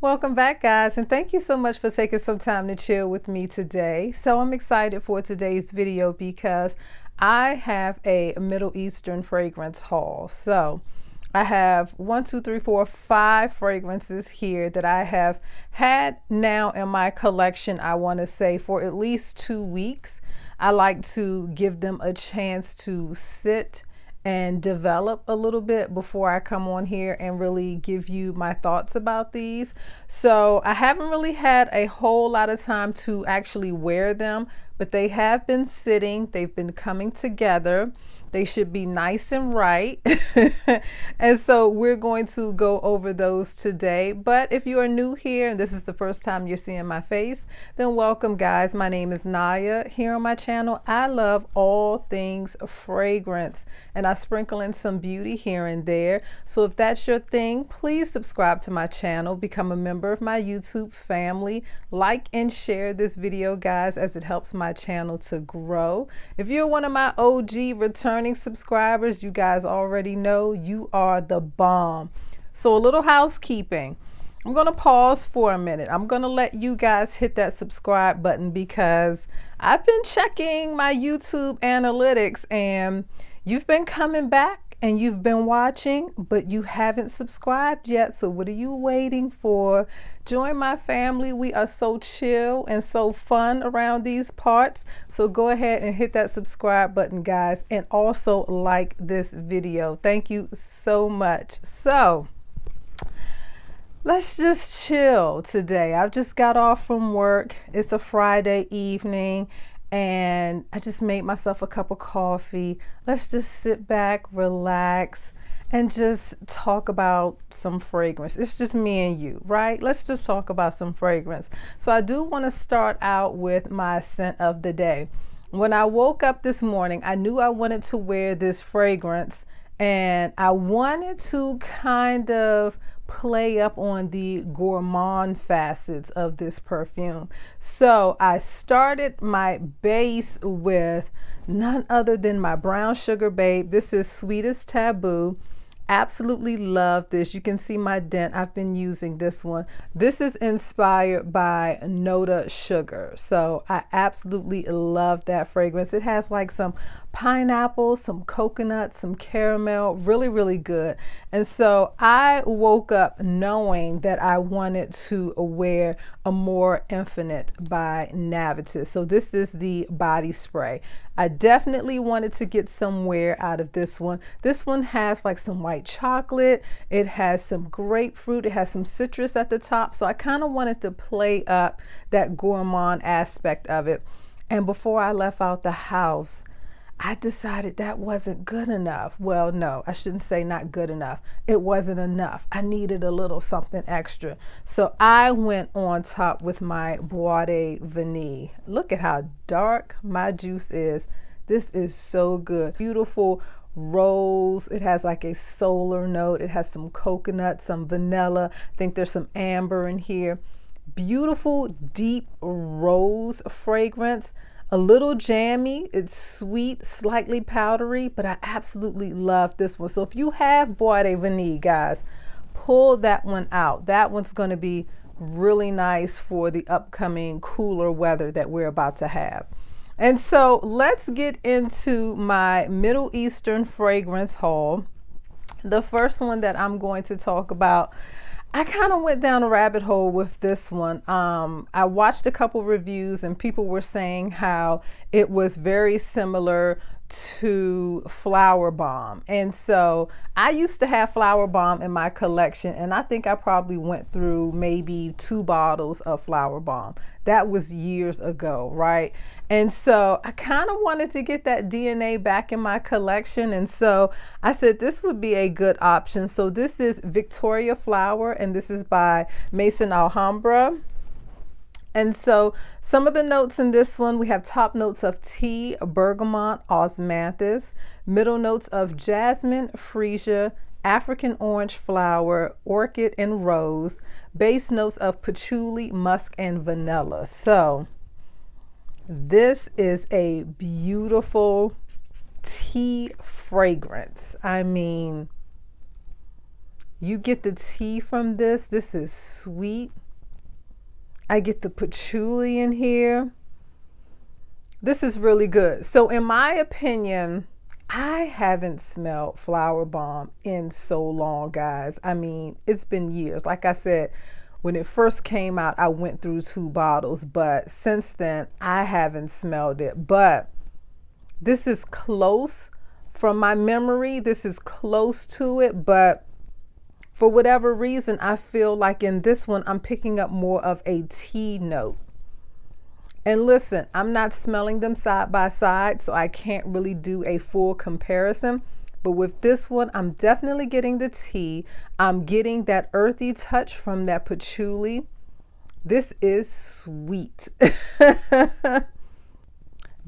Welcome back, guys, and thank you so much for taking some time to chill with me today. So I'm excited for today's video because I have a Middle Eastern fragrance haul. So I have 5 fragrances here that I have had now in my collection, I want to say for at least 2 weeks. I like to give them a chance to sit and develop a little bit before I come on here and really give you my thoughts about these. So I haven't really had a whole lot of time to actually wear them, but they have been sitting, they've been coming together. They should be nice and right. And so we're going to go over those today. But if you are new here and this is the first time you're seeing my face, then welcome, guys. My name is Naya. Here on my channel, I love all things fragrance, and I sprinkle in some beauty here and there. So if that's your thing, please subscribe to my channel, become a member of my YouTube family, like and share this video, guys, as it helps my channel to grow. If you're one of my OG returning subscribers, you guys already know you are the bomb. So a little housekeeping. I'm going to pause for a minute. I'm going to let you guys hit that subscribe button because I've been checking my YouTube analytics and you've been coming back and you've been watching, but you haven't subscribed yet. So what are you waiting for? Join my family. We are so chill and so fun around these parts. So go ahead and hit that subscribe button, guys, and also like this video. Thank you so much. So let's just chill today. I've just got off from work. It's a Friday evening and I just made myself a cup of coffee. Let's just sit back, relax, and just talk about some fragrance. It's just me and you, right? Let's just talk about some fragrance. So I do want to start out with my scent of the day. When I woke up this morning, I knew I wanted to wear this fragrance and I wanted to kind of play up on the gourmand facets of this perfume. So I started my base with none other than my brown sugar babe. This is Sweetest Taboo. Absolutely love this. You can see my dent. I've been using this one. This is inspired by Noda Sugar. So I absolutely love that fragrance. It has like some pineapple, some coconut, some caramel, really, really good. And so I woke up knowing that I wanted to wear Amore Infinite by Navitus. So this is the body spray. I definitely wanted to get some wear out of this one. This one has like some white chocolate. It has some grapefruit. It has some citrus at the top. So I kind of wanted to play up that gourmand aspect of it. And before I left out the house, I decided that wasn't good enough. Well, no, I shouldn't say not good enough. It wasn't enough. I needed a little something extra. So I went on top with my Bouquet Vanille. Look at how dark my juice is. This is so good. Beautiful rose. It has like a solar note. It has some coconut, some vanilla. I think there's some amber in here. Beautiful deep rose fragrance. A little jammy, it's sweet, slightly powdery, but I absolutely love this one. So if you have Bouquet Vanille, guys, pull that one out. That one's going to be really nice for the upcoming cooler weather that we're about to have. And so let's get into my Middle Eastern fragrance haul. The first one that I'm going to talk about, I kind of went down a rabbit hole with this one. I watched a couple reviews and people were saying how it was very similar to Flower Bomb. And so I used to have Flower Bomb in my collection, and I think I probably went through maybe 2 bottles of Flower Bomb. That was years ago, right? And so I kind of wanted to get that DNA back in my collection. And so I said this would be a good option. So this is Victoria Flower, and this is by Maison Alhambra. And so some of the notes in this one, we have top notes of tea, bergamot, osmanthus, middle notes of jasmine, freesia, African orange flower, orchid, and rose, base notes of patchouli, musk, and vanilla. So this is a beautiful tea fragrance. I mean, You get the tea from this. This is sweet. I get the patchouli in here. This is really good. So in my opinion, I haven't smelled Flower Bomb in so long, guys. I mean, it's been years. Like I said, when it first came out, I went through 2 bottles, but since then, I haven't smelled it. But this is close from my memory. This is close to it, but for whatever reason, I feel like in this one, I'm picking up more of a tea note. And listen, I'm not smelling them side by side, so I can't really do a full comparison. But with this one, I'm definitely getting the tea. I'm getting that earthy touch from that patchouli. This is sweet.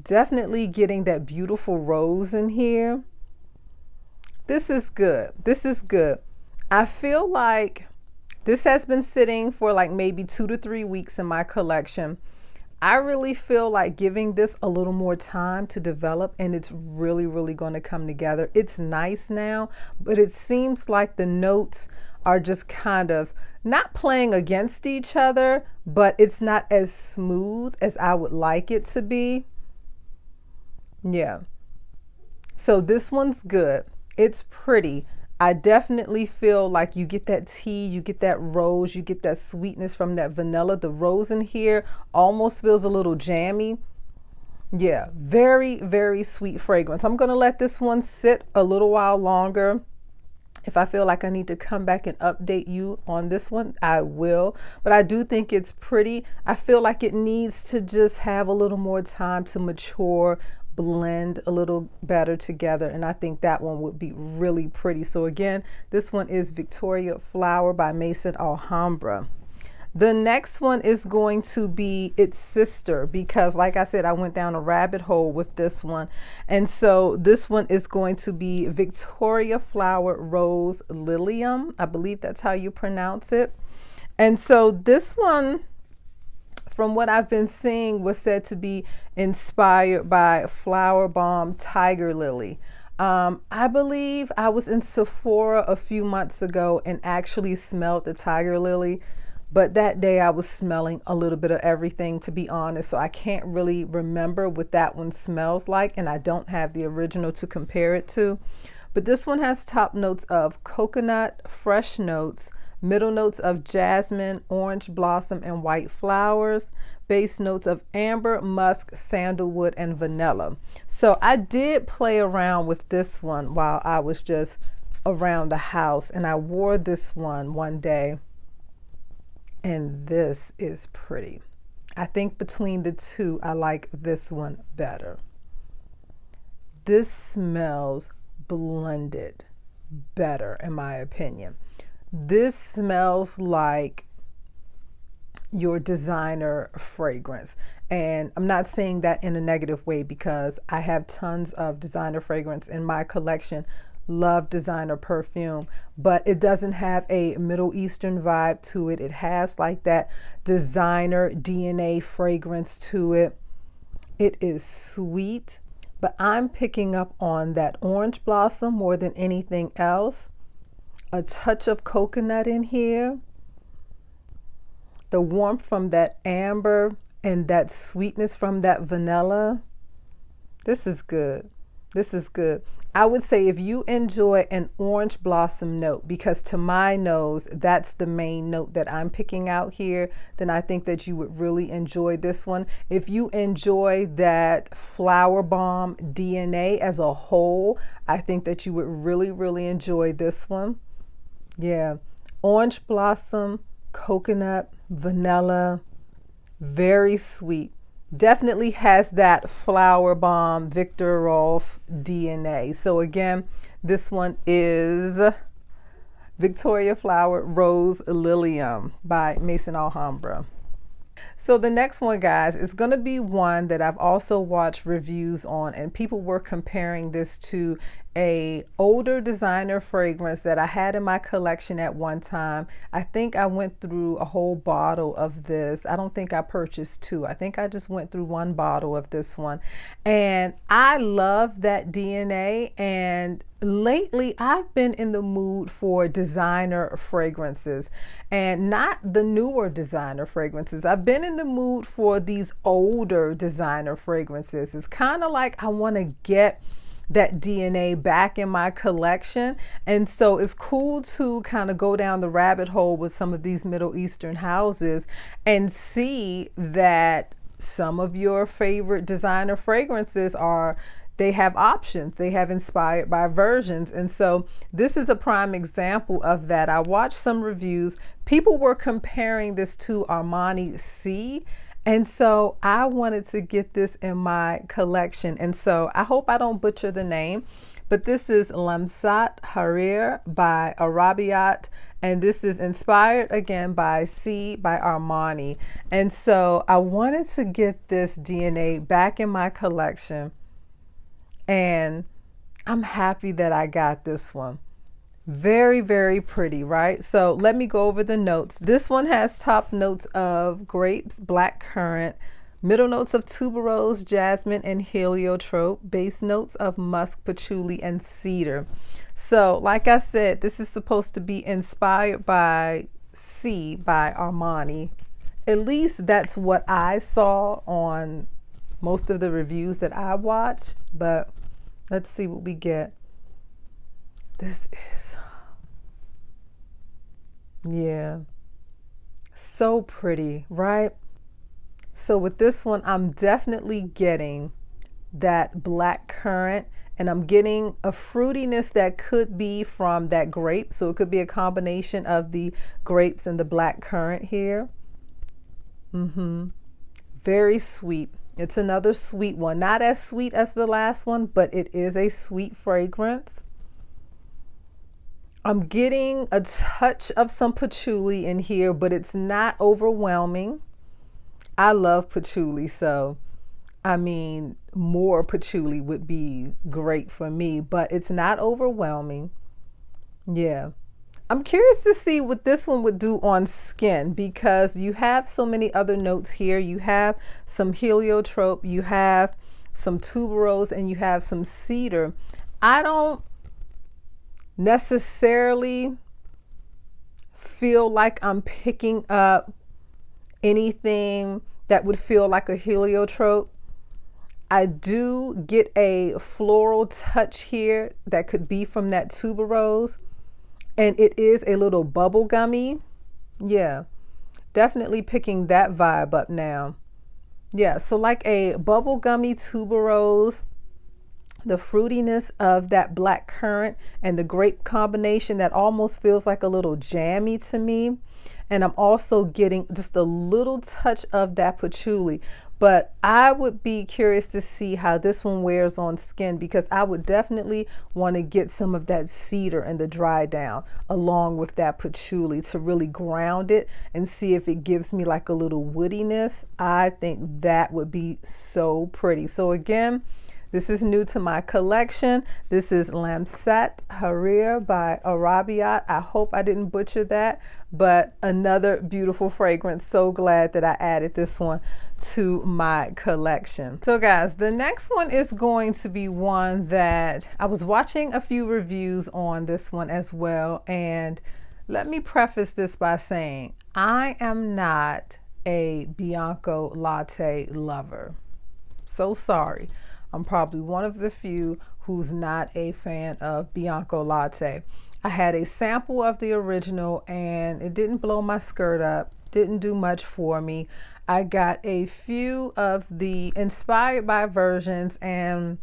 Definitely getting that beautiful rose in here. This is good. This is good. I feel like this has been sitting for like maybe 2 to 3 weeks in my collection. I really feel like giving this a little more time to develop, and it's really going to come together. It's nice now, but it seems like the notes are just kind of not playing against each other, but it's not as smooth as I would like it to be. Yeah. So this one's good. It's pretty. I definitely feel like you get that tea, you get that rose, you get that sweetness from that vanilla. The rose in here almost feels a little jammy. Yeah, very sweet fragrance. I'm going to let this one sit a little while longer. If I feel like I need to come back and update you on this one, I will. But I do think it's pretty. I feel like it needs to just have a little more time to mature, blend a little better together, and I think that one would be really pretty. So again, this one is Victoria Flower by Maison Alhambra. The next one is going to be its sister, because like I said, I went down a rabbit hole with this one. And so this one is going to be Victoria Flower Rose Lilum. I believe that's how you pronounce it. And so this one, from what I've been seeing, was said to be inspired by Flower Bomb Tiger Lily. I believe I was in Sephora a few months ago and actually smelled the Tiger Lily, but that day I was smelling a little bit of everything, to be honest, so I can't really remember what that one smells like, and I don't have the original to compare it to. But this one has top notes of coconut, fresh notes, middle notes of jasmine, orange blossom, and white flowers, base notes of amber, musk, sandalwood, and vanilla. So I did play around with this one while I was just around the house, and I wore this one day, and this is pretty. I think between the two, I like this one better. This smells blended better, in my opinion. This smells like your designer fragrance. And I'm not saying that in a negative way, because I have tons of designer fragrance in my collection. Love designer perfume, but it doesn't have a Middle Eastern vibe to it. It has like that designer DNA fragrance to it. It is sweet, but I'm picking up on that orange blossom more than anything else. A touch of coconut in here. The warmth from that amber and that sweetness from that vanilla. This is good. This is good. I would say if you enjoy an orange blossom note, because to my nose, that's the main note that I'm picking out here, then I think that you would really enjoy this one. If you enjoy that Flower Bomb DNA as a whole, I think that you would really enjoy this one. Yeah, orange blossom, coconut, vanilla, very sweet. Definitely has that Flower Bomb Victor Rolf DNA. So again, this one is Victoria Flower Rose Lilum by Maison Alhambra. So the next one, guys, is going to be one that I've also watched reviews on, and people were comparing this to a older designer fragrance that I had in my collection at one time. I think I went through a whole bottle of this. I don't think I purchased two. I think I just went through one bottle of this one. And I love that DNA. And lately I've been in the mood for designer fragrances, and not the newer designer fragrances. I've been in the mood for these older designer fragrances. It's kind of like I want to get that DNA back in my collection. And so it's cool to kind of go down the rabbit hole with some of these Middle Eastern houses and see that some of your favorite designer fragrances they have options. They have inspired by versions. And so this is a prime example of that. I watched some reviews. People were comparing this to Armani C. And so I wanted to get this in my collection. And so I hope I don't butcher the name, but this is Lamsat Harir by Arabiat. And this is inspired again by C by Armani. And so I wanted to get this DNA back in my collection. And I'm happy that I got this one. Very, very pretty, right? So let me go over the notes. This one has top notes of grapes, black currant, middle notes of tuberose, jasmine, and heliotrope, base notes of musk, patchouli, and cedar. So like I said, this is supposed to be inspired by C by Armani. At least that's what I saw on most of the reviews that I watched, but let's see what we get. This is, yeah, so pretty, right? So with this one, I'm definitely getting that black currant, and I'm getting a fruitiness that could be from that grape. So it could be a combination of the grapes and the black currant here. Very sweet. It's another sweet one. Not as sweet as the last one, but it is a sweet fragrance. I'm getting a touch of some patchouli in here, but it's not overwhelming. I love patchouli, so I mean, more patchouli would be great for me, but it's not overwhelming. Yeah. I'm curious to see what this one would do on skin, because you have so many other notes here. You have some heliotrope, you have some tuberose, and you have some cedar. I don't necessarily feel like I'm picking up anything that would feel like a heliotrope. I do get a floral touch here that could be from that tuberose, and it is a little bubblegummy. Yeah, definitely picking that vibe up now. Yeah, so like a bubblegummy tuberose, the fruitiness of that black currant and the grape combination that almost feels like a little jammy to me. And I'm also getting just a little touch of that patchouli. But I would be curious to see how this one wears on skin, because I would definitely want to get some of that cedar and the dry down along with that patchouli to really ground it and see if it gives me like a little woodiness. I think that would be so pretty. So again, this is new to my collection. This is Lamsat Harir by Arabiat. I hope I didn't butcher that, but another beautiful fragrance. So glad that I added this one to my collection. So guys, the next one is going to be one that I was watching a few reviews on this one as well. And let me preface this by saying I am not a Bianco latte lover. So sorry. I'm probably one of the few who's not a fan of Bianco latte. I had a sample of the original and it didn't blow my skirt up, didn't do much for me. I got a few of the inspired by versions and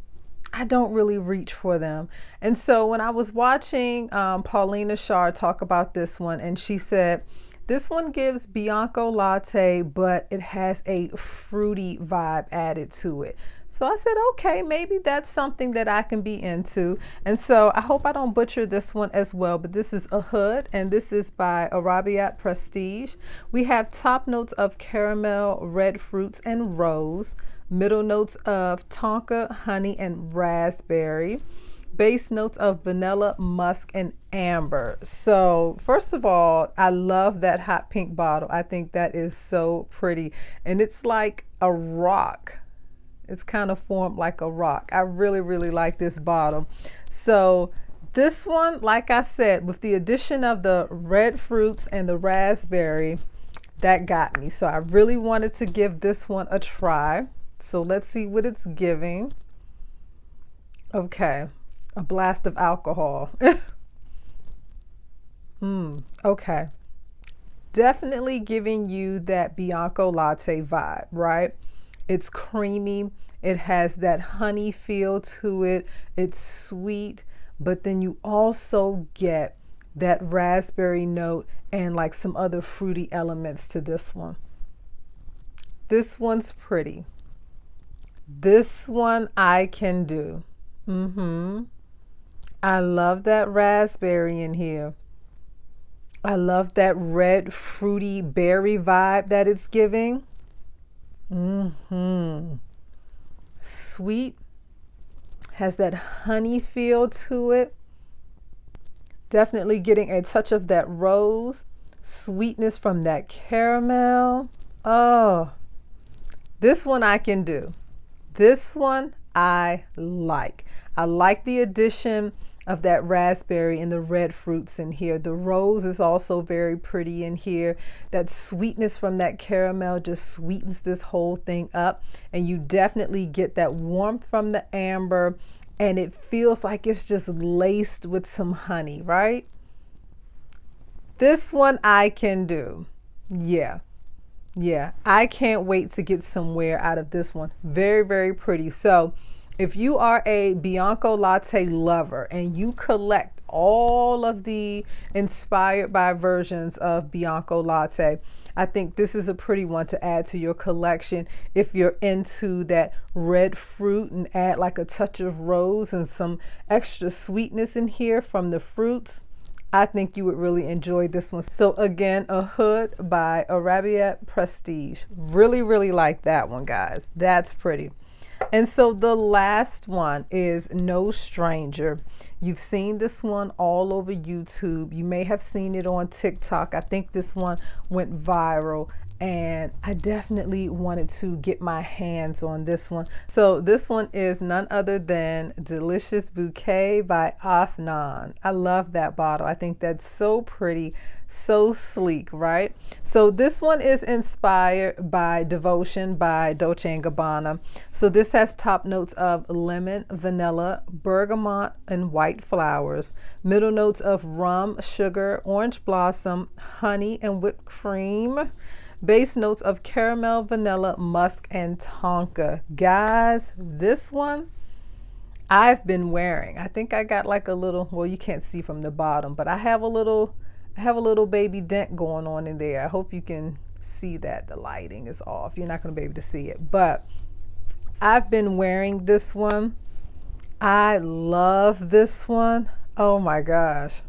I don't really reach for them. And so when I was watching Paulina Shar talk about this one, and she said, this one gives Bianco latte, but it has a fruity vibe added to it. So I said, okay, maybe that's something that I can be into. And so I hope I don't butcher this one as well, but this is a hood, and this is by Arabiat Prestige. We have top notes of caramel, red fruits, and rose. Middle notes of tonka, honey, and raspberry. Base notes of vanilla, musk, and amber. So first of all, I love that hot pink bottle. I think that is so pretty. And it's like a rock. It's kind of formed like a rock. I really, really like this bottle. So this one, like I said, with the addition of the red fruits and the raspberry, that got me. So I really wanted to give this one a try. So let's see what it's giving. Okay, a blast of alcohol. Okay. Definitely giving you that Bianco latte vibe, right? It's creamy. It has that honey feel to it. It's sweet, but then you also get that raspberry note and like some other fruity elements to this one. This one's pretty. This one I can do. I love that raspberry in here. I love that red fruity berry vibe that it's giving. Sweet, has that honey feel to it. Definitely getting a touch of that rose, sweetness from that caramel. Oh, this one I can do. This one I like. I like the addition of that raspberry and the red fruits in here. The rose is also very pretty in here. That sweetness from that caramel just sweetens this whole thing up. And you definitely get that warmth from the amber, and it feels like it's just laced with some honey, right? This one I can do. Yeah. Yeah, I can't wait to get some wear out of this one. Very, very pretty. So if you are a Bianco latte lover and you collect all of the inspired by versions of Bianco latte, I think this is a pretty one to add to your collection if you're into that red fruit and add like a touch of rose and some extra sweetness in here from the fruits. I think you would really enjoy this one. So again, a hood by Arabiat Prestige. Really, really like that one, guys. That's pretty. And so the last one is No Stranger. You've seen this one all over YouTube. You may have seen it on TikTok. I think this one went viral, and I definitely wanted to get my hands on this one. So this one is none other than Delicious Bouquet by Afnan. I love that bottle. I think that's so pretty, so sleek, right? So this one is inspired by Devotion by Dolce & Gabbana. So this has top notes of lemon, vanilla, bergamot, and white flowers. Middle notes of rum, sugar, orange blossom, honey, and whipped cream. Base notes of caramel, vanilla, musk, and tonka. Guys, this one I've been wearing. I think I got like a little, well, you can't see from the bottom, but I have a little baby dent going on in there. I hope you can see that. The lighting is off. You're not going to be able to see it, but I've been wearing this one. I love this one. Oh my gosh.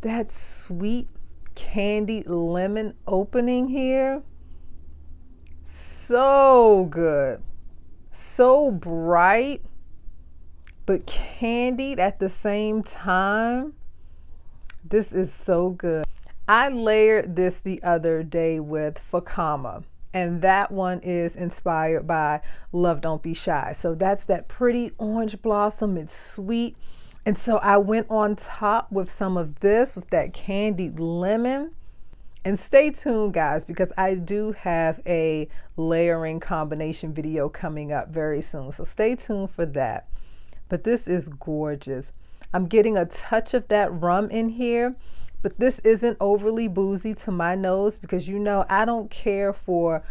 That sweet candied lemon opening here, so good, so bright but candied at the same time. This is so good. I layered this the other day with Fakama, and that one is inspired by Love Don't Be Shy. So that's that pretty orange blossom. It's sweet. And so I went on top with some of this, with that candied lemon. And stay tuned, guys, because I do have a layering combination video coming up very soon. So stay tuned for that. But this is gorgeous. I'm getting a touch of that rum in here, but this isn't overly boozy to my nose, because you know I don't care for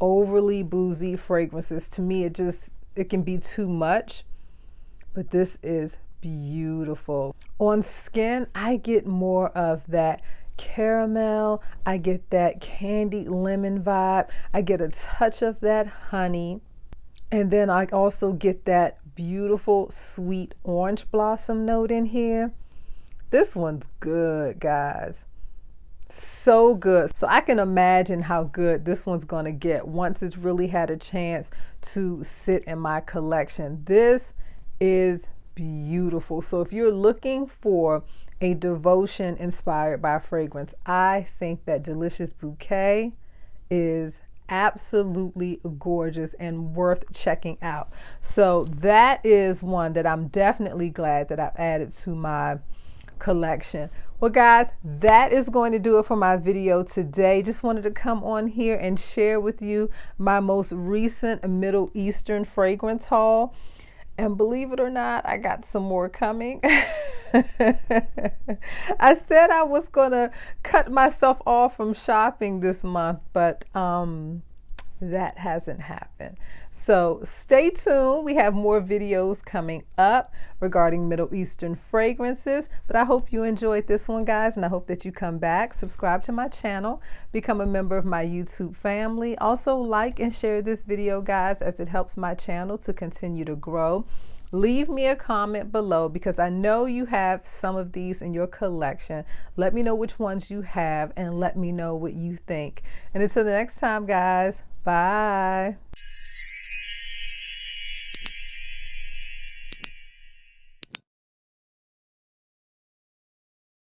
overly boozy fragrances. To me, it can be too much. But this is beautiful. On skin, I get more of that caramel. I get that candied lemon vibe. I get a touch of that honey. And then I also get that beautiful sweet orange blossom note in here. This one's good, guys. So good. So I can imagine how good this one's going to get once it's really had a chance to sit in my collection. This is beautiful. So if you're looking for a devotion inspired by fragrance, I think that Delicious Bouquet is absolutely gorgeous and worth checking out. So that is one that I'm definitely glad that I've added to my collection. Well guys, that is going to do it for my video today. Just wanted to come on here and share with you my most recent Middle Eastern fragrance haul. And believe it or not, I got some more coming. I said I was going to cut myself off from shopping this month, but that hasn't happened. So stay tuned. We have more videos coming up regarding Middle Eastern fragrances. But I hope you enjoyed this one, guys, and I hope that you come back, subscribe to my channel, become a member of my YouTube family. Also like and share this video, guys, as it helps my channel to continue to grow. Leave me a comment below because I know you have some of these in your collection. Let me know which ones you have and let me know what you think. And until the next time, guys, bye.